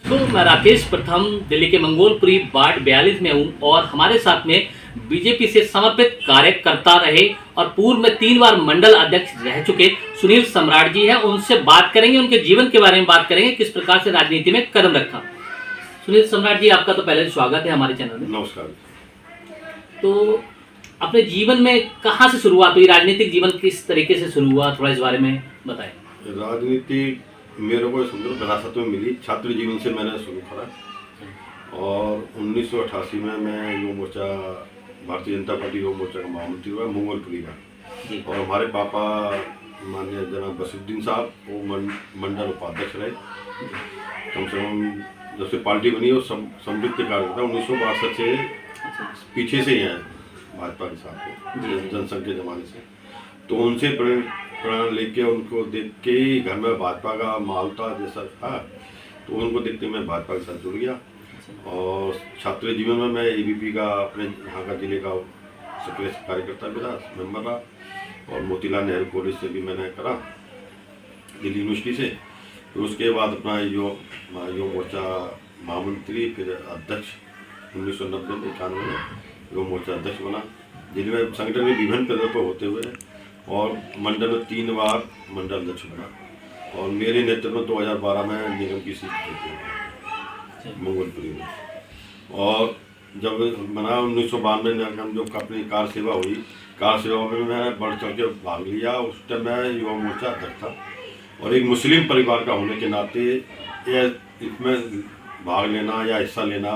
तो मैं राकेश प्रथम दिल्ली के मंगोलपुरी वार्ड 42 में हूं और हमारे साथ में बीजेपी से समर्पित कार्यकर्ता रहे और पूर्व में 3 बार मंडल अध्यक्ष रह चुके सुनील सम्राट जी हैं। उनसे बात करेंगे, उनके जीवन के बारे में बात करेंगे, किस प्रकार से राजनीति में कदम रखा। सुनील सम्राट जी, आपका तो पहले स्वागत है हमारे चैनल में। नमस्कार। तो अपने जीवन में कहाँ से शुरुआत हुई, राजनीतिक जीवन किस तरीके से शुरू हुआ, थोड़ा इस बारे में बताएं। राजनीति मेरे को समझो विरासत में मिली, छात्र जीवन से मैंने शुरू करा और 1988 में मैं युवा मोर्चा, भारतीय जनता पार्टी युवा मोर्चा का महामंत्री हुआ मंगोलपुरी का। और हमारे पापा माननीय जनाब बसीरुद्दीन साहब वो मंडल उपाध्यक्ष रहे। कम से कम जब से पार्टी बनी और समृद्ध कार्यकर्ता 1962 से पीछे से ही हैं भाजपा के साथ जनसंघ के जमाने से। तो उनसे प्रेरणा लेके उनको देख के ही घर में भाजपा का माहौल था जैसा था, तो उनको देखते मैं भाजपा के साथ जुड़ गया। और छात्र जीवन में मैं एबीपी का अपने यहाँ का जिले का सक्रिय कार्यकर्ता भी रहा, मेंबर रहा। और मोतीलाल नेहरू कॉलेज से भी मैंने करा, दिल्ली यूनिवर्सिटी से। फिर उसके बाद अपना युवा मोर्चा महामंत्री, फिर अध्यक्ष 1990-91 में युवा मोर्चा अध्यक्ष बना। जिले में संगठन में विभिन्न पदों पर होते हुए और मंडल में 3 बार मंडल अध्यक्ष बना। और मेरे नेतृत्व में 2012 में निगम की सीट जीती मंगोलपुरी में। और जब बना 1992 में जब अपनी कार सेवा हुई, कार सेवा में मैं बढ़ चढ़ के भाग लिया। उस टाइम मैं युवा मोर्चा अध्यक्ष था और एक मुस्लिम परिवार का होने के नाते इसमें भाग लेना या हिस्सा लेना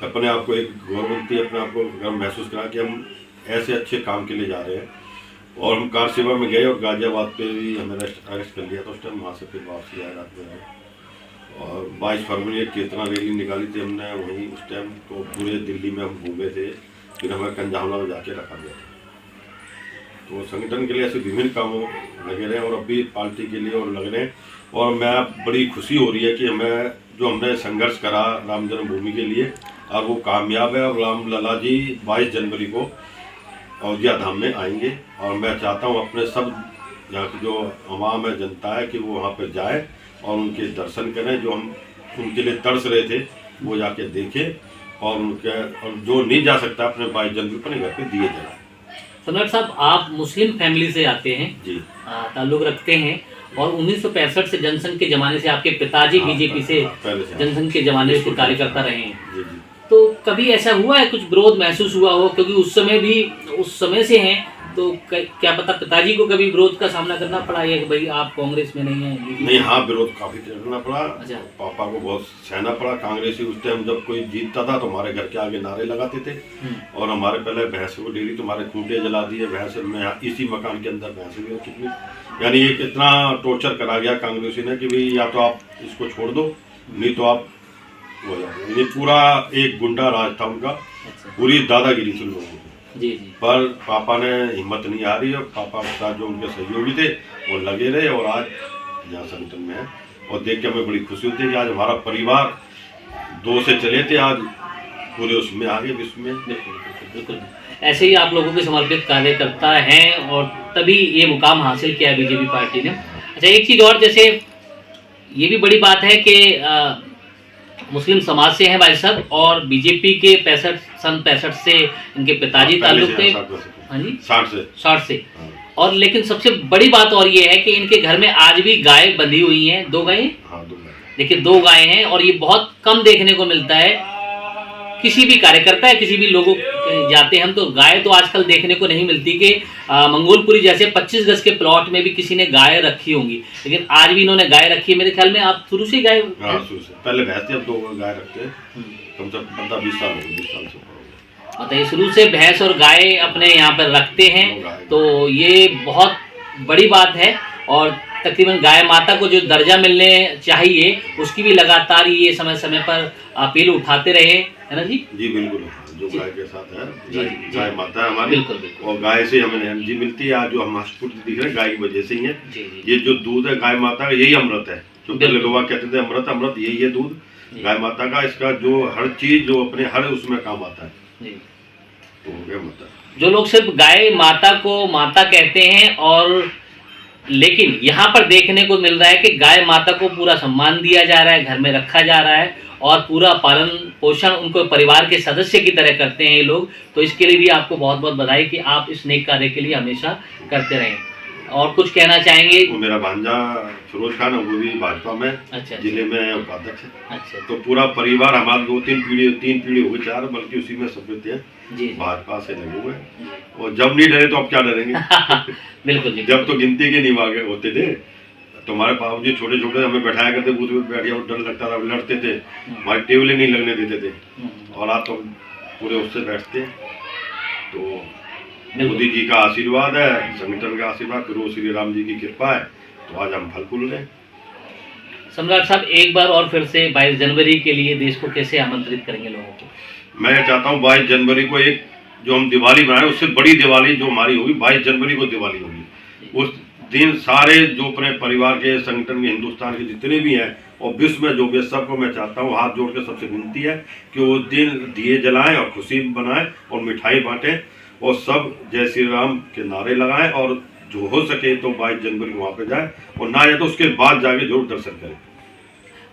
अपने आप को एक गौरवंती, अपने आप को गर्व महसूस करा कि हम ऐसे अच्छे काम के लिए जा रहे हैं। और हम कार सेवा में गए और गाजियाबाद पे भी हमें अरेस्ट कर लिया था। उस टाइम वहाँ से फिर वापसी आया रात में। और 22 फरवरी एक कीर्तना रैली निकाली थी हमने वहीं उस टाइम। तो पूरे दिल्ली में हम घूमे थे, फिर हमें कंजामला में जाके रखा गया था। तो संगठन के लिए ऐसे विभिन्न कामों लगे रहे और अभी पार्टी के लिए और लग रहे हैं। और मैं बड़ी खुशी हो रही है कि हमने संघर्ष करा राम जन्मभूमि के लिए और वो कामयाब है। और राम लला जी 22 जनवरी को अयोध्या धाम में आएंगे और मैं चाहता हूँ अपने सब यहाँ की जो आवाम है, जनता है, कि वो वहाँ पर जाए और उनके दर्शन करें। जो हम उनके लिए तरस रहे थे वो जाके देखें और जो नहीं जा सकता अपने 22 जनवरी अपने घर पे दिए जलाएं। सम्राट साहब, आप मुस्लिम फैमिली से आते हैं जी, ताल्लुक रखते हैं और 1965 से जनसंघ के जमाने से आपके पिताजी बीजेपी से जनसंघ के जमाने से कार्यकर्ता रहे हैं। तो कभी ऐसा हुआ है कुछ विरोध महसूस हुआ हो, क्योंकि उस समय से हैं, तो क्या पता पिताजी को कभी विरोध का सामना करना पड़ा है कि भाई आप कांग्रेस में नहीं हैं? नहीं, हाँ, विरोध काफी करना पड़ा। अच्छा। पापा को बहुत सहना पड़ा। कांग्रेसी उस टाइम जब कोई जीतता था तो हमारे घर के आगे नारे लगाते थे और हमारे पहले भैंस को डेली तुम्हारे खूंटे जला दिए, भैंस में इसी मकान के अंदर भैंस भी कितनी, यानी ये कितना टॉर्चर करा गया कांग्रेसी ने कि भाई या तो आप इसको छोड़ दो नहीं तो आप हो जाओ। ये पूरा एक गुंडा राज था उनका। पूरी दादागिरी थी लोगों की। जी। पर पापा ने हिम्मत नहीं हारी और पापा के साथ जो उनके सहयोगी थे वो लगे रहे और आज यहाँ संगठन में है। और देख के हमें बड़ी खुशी होती है कि आज हमारा परिवार 2 से चले थे, आज पूरे उसमें आगे विश्व में। बिल्कुल ऐसे ही आप लोगों के समर्पित कार्यकर्ता हैं और तभी ये मुकाम हासिल किया बीजेपी पार्टी ने। अच्छा, एक चीज़ और, जैसे ये भी बड़ी बात है कि मुस्लिम समाज से हैं भाई साहब और बीजेपी के 65 से इनके पिताजी ताल्लुक थे। हाँ जी, 60 से। और लेकिन सबसे बड़ी बात और ये है कि इनके घर में आज भी गाय बंधी हुई हैं, 2 गायें। हाँ, 2 गायें। देखिए 2 गायें हैं और ये बहुत कम देखने को मिलता है। किसी भी कार्यकर्ता है, किसी भी लोगों जाते हम तो गाय तो आजकल देखने को नहीं मिलती कि मंगोलपुरी जैसे 25 गज के प्लॉट में भी किसी ने गाय रखी होंगी, लेकिन आज भी इन्होंने गाय रखी है। मेरे ख्याल में आप शुरू से गाय? हाँ, शुरू से। पहले भैंस थी, अब 2 गाय रखते हैं। कम से कम 15-20 साल हो गए, 20 साल से। बताइए, शुरू से भैंस और गाय अपने यहाँ पर रखते हैं, तो ये बहुत बड़ी बात है। और तकरीबन गाय माता को जो दर्जा मिलने चाहिए उसकी भी लगातार ये समय समय पर अपील उठाते रहे, है ना जी? जी बिल्कुल। जो गाय के साथ है, गाय माता है हमारी। बिल्कुल। और गाय से हमें एनर्जी मिलती है। आज जो हम हॉस्पिटल दिख रहे हैं गाय की वजह से ही है। ये जो दूध है गाय माता का, यही अमृत है। जो पहले लोग कहते थे अमृत, यही है दूध गाय माता का। इसका जो हर चीज जो अपने हर उसमें काम आता है। तो गाय माता, जो लोग सिर्फ गाय माता को माता कहते हैं, और लेकिन यहाँ पर देखने को मिल रहा है कि गाय माता को पूरा सम्मान दिया जा रहा है, घर में रखा जा रहा है और पूरा पालन पोषण उनको परिवार के सदस्य की तरह करते हैं ये लोग। तो इसके लिए भी आपको बहुत बहुत बधाई कि आप इस नेक कार्य के लिए हमेशा करते रहें। और कुछ कहना चाहेंगे? वो मेरा भांजा फिरोज खान है, वो भी भाजपा में अच्छा जिले में उपाध्यक्ष है। अच्छा तो पूरा परिवार हमारा 2-3 पीढ़ी, 3 पीढ़ी हो गई, 4, बल्कि उसी में सब थे, जी भाजपा से लगे हुए हैं। और जब नहीं डरे तो अब क्या डरेंगे। बिल्कुल जी। जब तो गिनती के नहीं वागे होते थे, तो हमारे बाबू जी छोटे छोटे हमें बैठाया करते, बूथ में बैठ गया, डर लगता था, लड़ते थे, हमारी टेबलें नहीं लगने देते थे। और आप तो पूरे उससे बैठते हैं। तो मोदी जी का आशीर्वाद है, संगठन का आशीर्वाद, फिर वो श्री राम जी की कृपा है, तो आज हम फल फूल रहे हैं। सम्राट साहब, एक बार और फिर से 22 जनवरी के लिए देश को कैसे आमंत्रित करेंगे लोगों को? मैं चाहता हूँ 22 जनवरी को एक जो हम दिवाली बनाए, उससे बड़ी दिवाली जो हमारी होगी 22 जनवरी को दिवाली होगी। उस दिन सारे जो अपने परिवार के, संगठन के, हिंदुस्तान के जितने भी हैं और विश्व में जो भी है, सबको मैं चाहता हूँ, हाथ जोड़ के सबसे विनती है कि उस दिन दिए जलाएं और खुशी बनाएं और मिठाई बांटें और सब जय श्री राम के नारे लगाएं। और जो हो सके तो 22 जनवरी को वहाँ पे जाए, और ना जाए तो उसके बाद जाके जरूर दर्शन करें।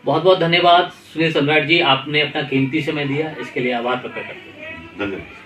बहुत बहुत धन्यवाद सुनील सम्राट जी, आपने अपना कीमती समय दिया, इसके लिए आभार प्रकट करते हैं। धन्यवाद।